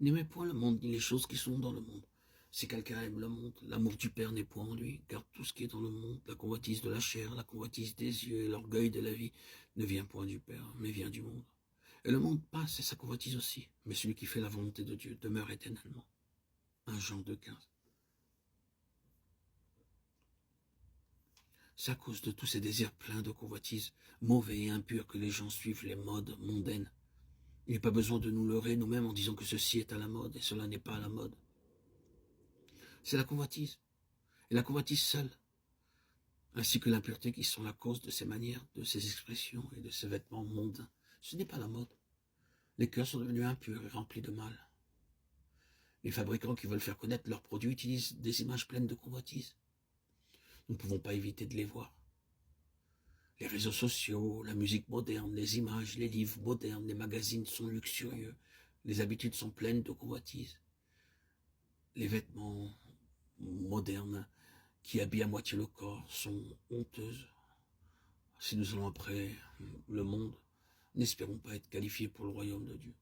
N'aimez point le monde, ni les choses qui sont dans le monde. Si quelqu'un aime le monde, l'amour du Père n'est point en lui, car tout ce qui est dans le monde, la convoitise de la chair, la convoitise des yeux et l'orgueil de la vie, ne vient point du Père, mais vient du monde. Et le monde passe et sa convoitise aussi, mais celui qui fait la volonté de Dieu demeure éternellement. 1 Jean 2,15. C'est à cause de tous ces désirs pleins de convoitises, mauvais et impurs, que les gens suivent les modes mondaines. Il n'est pas besoin de nous leurrer nous-mêmes en disant que ceci est à la mode et cela n'est pas à la mode. C'est la convoitise, et la convoitise seule, ainsi que l'impureté qui sont la cause de ces manières, de ces expressions et de ces vêtements mondains. Ce n'est pas la mode. Les cœurs sont devenus impurs et remplis de mal. Les fabricants qui veulent faire connaître leurs produits utilisent des images pleines de convoitise. Nous ne pouvons pas éviter de les voir. Les réseaux sociaux, la musique moderne, les images, les livres modernes, les magazines sont luxurieux. Les habitudes sont pleines de convoitise. Les vêtements modernes qui habillent à moitié le corps sont honteuses. Si nous allons après le monde, n'espérons pas être qualifiés pour le royaume de Dieu.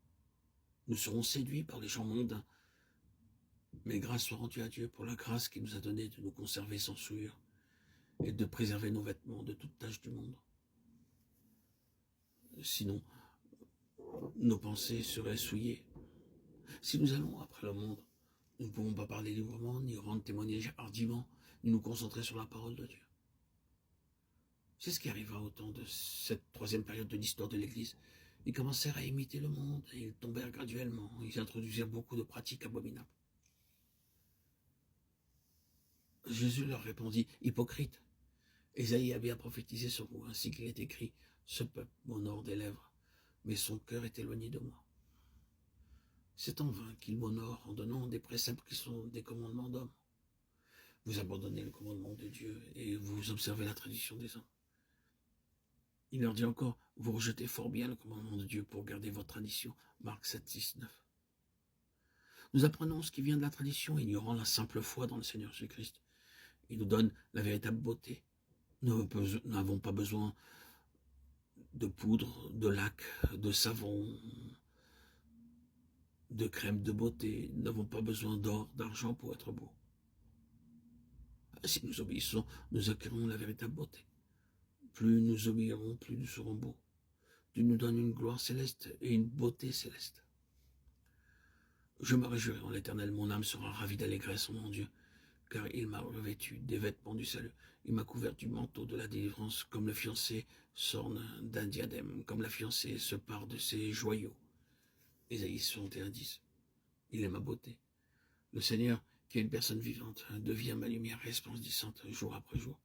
Nous serons séduits par les gens mondains, mais grâce soit rendue à Dieu pour la grâce qu'il nous a donnée de nous conserver sans souillure et de préserver nos vêtements de toute tache du monde. Sinon, nos pensées seraient souillées. Si nous allons après le monde, nous ne pouvons pas parler librement, ni rendre témoignage hardiment, ni nous concentrer sur la parole de Dieu. C'est ce qui arriva au temps de cette troisième période de l'histoire de l'Église. Ils commencèrent à imiter le monde et ils tombèrent graduellement. Ils introduisirent beaucoup de pratiques abominables. Jésus leur répondit, « Hypocrite, Ésaïe a bien prophétisé sur vous, ainsi qu'il est écrit, « Ce peuple m'honore des lèvres, mais son cœur est éloigné de moi. » C'est en vain qu'il m'honore en donnant des préceptes qui sont des commandements d'hommes. Vous abandonnez le commandement de Dieu et vous observez la tradition des hommes. Il leur dit encore, vous rejetez fort bien le commandement de Dieu pour garder votre tradition. Marc 7, 6, 9. Nous apprenons ce qui vient de la tradition, ignorant la simple foi dans le Seigneur Jésus-Christ. Il nous donne la véritable beauté. Nous n'avons pas besoin de poudre, de lac, de savon, de crème de beauté. Nous n'avons pas besoin d'or, d'argent pour être beaux. Si nous obéissons, nous acquérons la véritable beauté. Plus nous obéirons, plus nous serons beaux. Dieu nous donne une gloire céleste et une beauté céleste. Je me réjouirai en l'Éternel, mon âme sera ravie d'allégresse en mon Dieu, car il m'a revêtu des vêtements du salut. Il m'a couvert du manteau de la délivrance, comme le fiancé s'orne d'un diadème, comme la fiancée se pare de ses joyaux. Ésaïe 61, 10. Il est ma beauté. Le Seigneur, qui est une personne vivante, devient ma lumière resplendissante jour après jour.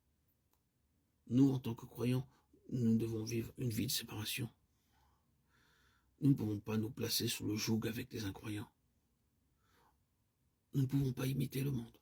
Nous, en tant que croyants, nous devons vivre une vie de séparation. Nous ne pouvons pas nous placer sous le joug avec les incroyants. Nous ne pouvons pas imiter le monde.